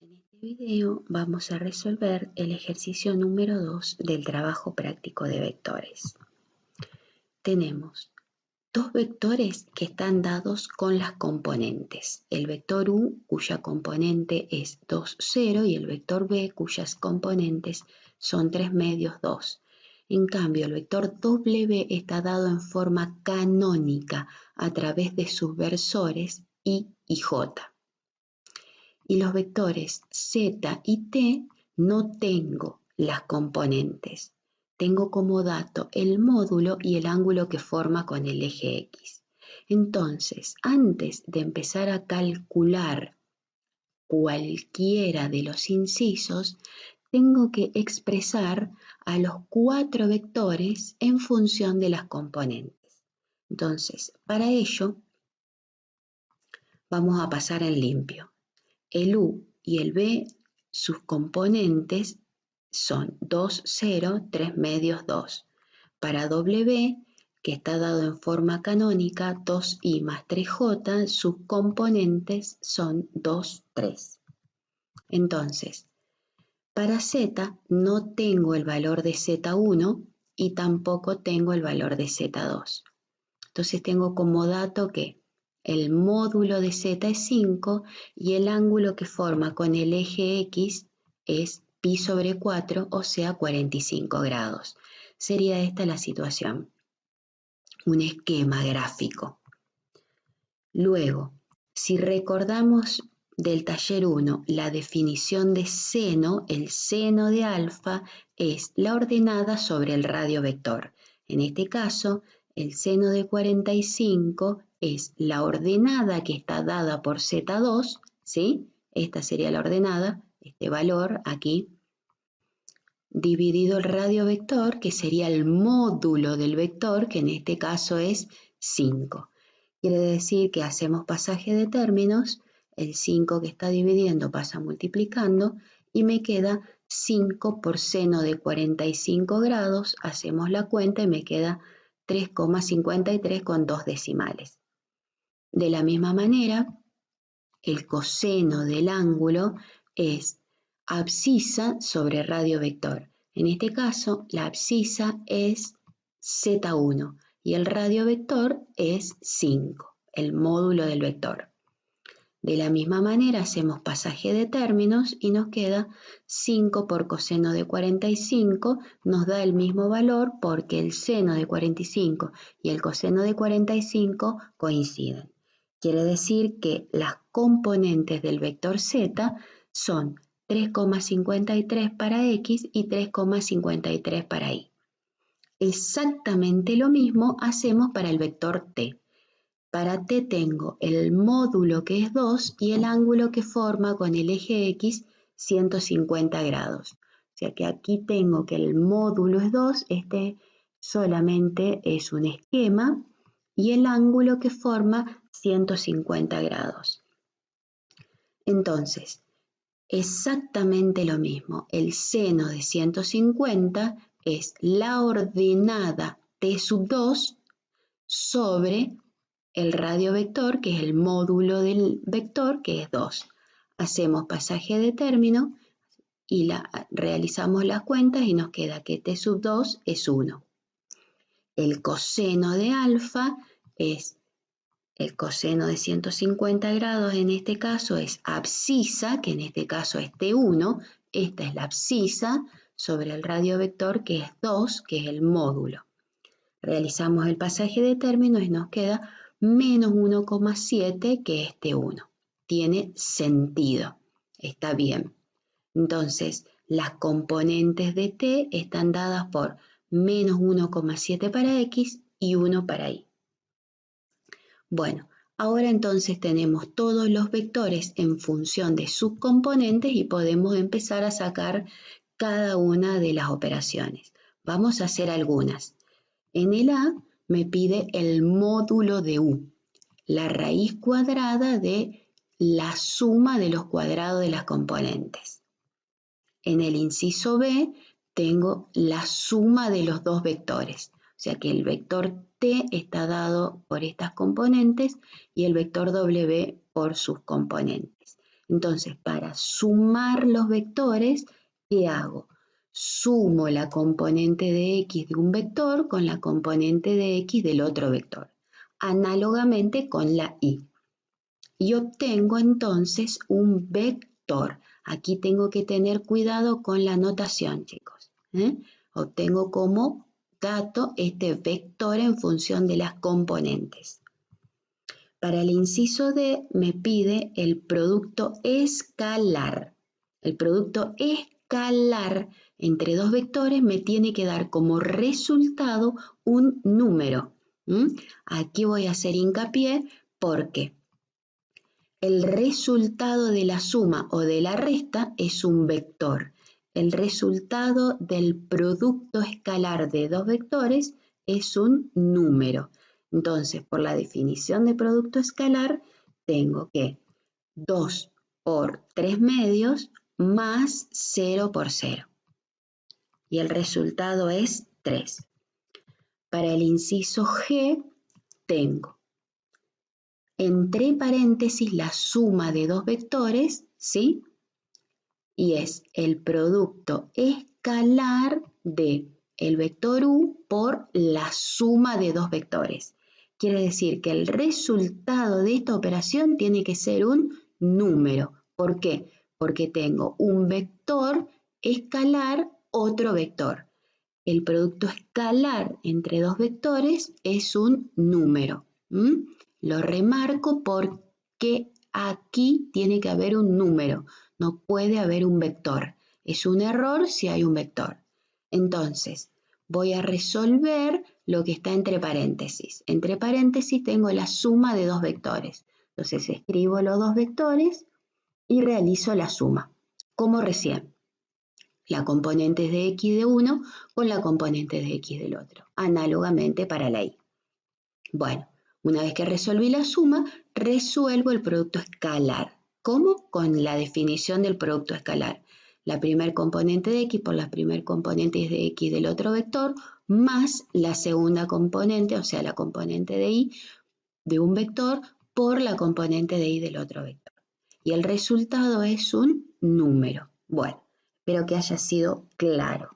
En este video vamos a resolver el ejercicio número 2 del trabajo práctico de vectores. Tenemos dos vectores que están dados con las componentes. El vector u, cuya componente es 2, 0, y el vector b, cuyas componentes son 3 medios, 2. En cambio, el vector w está dado en forma canónica a través de sus versores i y j. Y los vectores z y t no tengo las componentes. Tengo como dato el módulo y el ángulo que forma con el eje X. Entonces, antes de empezar a calcular cualquiera de los incisos, tengo que expresar a los 4 vectores en función de las componentes. Entonces, para ello, vamos a pasar en limpio. El u y el b, sus componentes son 2, 0, 3 medios, 2. Para w, que está dado en forma canónica, 2i más 3j, sus componentes son 2, 3. Entonces, para z no tengo el valor de z1 y tampoco tengo el valor de z2. Entonces tengo como dato que el módulo de z es 5 y el ángulo que forma con el eje X es pi sobre 4, o sea 45 grados. Sería esta la situación, un esquema gráfico. Luego, si recordamos del taller 1, la definición de seno, el seno de alfa es la ordenada sobre el radio vector. En este caso, el seno de 45 es la ordenada que está dada por Z2, ¿sí? Esta sería la ordenada, este valor aquí, dividido el radio vector, que sería el módulo del vector, que en este caso es 5. Quiere decir que hacemos pasaje de términos, el 5 que está dividiendo pasa multiplicando y me queda 5 por seno de 45 grados, hacemos la cuenta y me queda 3,53 con 2 decimales. De la misma manera, el coseno del ángulo es abscisa sobre radio vector. En este caso, la abscisa es Z1 y el radio vector es 5, el módulo del vector. De la misma manera hacemos pasaje de términos y nos queda 5 por coseno de 45, nos da el mismo valor porque el seno de 45 y el coseno de 45 coinciden. Quiere decir que las componentes del vector z son 3,53 para x y 3,53 para y. Exactamente lo mismo hacemos para el vector t. Para t tengo el módulo que es 2 y el ángulo que forma con el eje X 150 grados. O sea que aquí tengo que el módulo es 2, este solamente es un esquema y el ángulo que forma 150 grados. Entonces, exactamente lo mismo. El seno de 150 es la ordenada t sub 2 sobre el radio vector, que es el módulo del vector, que es 2. Hacemos pasaje de término y realizamos las cuentas y nos queda que t sub 2 es 1. El coseno de alfa es el coseno de 150 grados, en este caso es abscisa, que en este caso es T1. Esta es la abscisa sobre el radio vector, que es 2, que es el módulo. Realizamos el pasaje de términos y nos queda menos 1,7, que es T1. Tiene sentido, está bien. Entonces, las componentes de T están dadas por menos 1,7 para X y 1 para Y. Bueno, ahora entonces tenemos todos los vectores en función de sus componentes y podemos empezar a sacar cada una de las operaciones. Vamos a hacer algunas. En el A me pide el módulo de U, la raíz cuadrada de la suma de los cuadrados de las componentes. En el inciso B tengo la suma de los dos vectores, o sea que el vector T está dado por estas componentes y el vector W por sus componentes. Entonces, para sumar los vectores, ¿qué hago? Sumo la componente de x de un vector con la componente de x del otro vector, análogamente con la y. Y obtengo entonces un vector. Aquí tengo que tener cuidado con la notación, chicos. Obtengo como dato este vector en función de las componentes. Para el inciso D me pide el producto escalar. El producto escalar entre dos vectores me tiene que dar como resultado un número. Aquí voy a hacer hincapié porque el resultado de la suma o de la resta es un vector. El resultado del producto escalar de dos vectores es un número. Entonces, por la definición de producto escalar, tengo que 2 por 3 medios más 0 por 0. Y el resultado es 3. Para el inciso G, tengo entre paréntesis la suma de dos vectores, ¿sí? Y es el producto escalar de el vector u por la suma de dos vectores. Quiere decir que el resultado de esta operación tiene que ser un número. ¿Por qué? Porque tengo un vector escalar, otro vector. El producto escalar entre dos vectores es un número. Lo remarco porque aquí tiene que haber un número, no puede haber un vector. Es un error si hay un vector. Entonces, voy a resolver lo que está entre paréntesis. Entre paréntesis tengo la suma de dos vectores. Entonces, escribo los dos vectores y realizo la suma, como recién. La componente es de x de uno con la componente de x del otro, análogamente para la y. Bueno, una vez que resolví la suma, resuelvo el producto escalar. ¿Cómo? Con la definición del producto escalar. La primer componente de x por la primer componente de x del otro vector, más la segunda componente, o sea, la componente de y de un vector por la componente de y del otro vector. Y el resultado es un número. Bueno, espero que haya sido claro.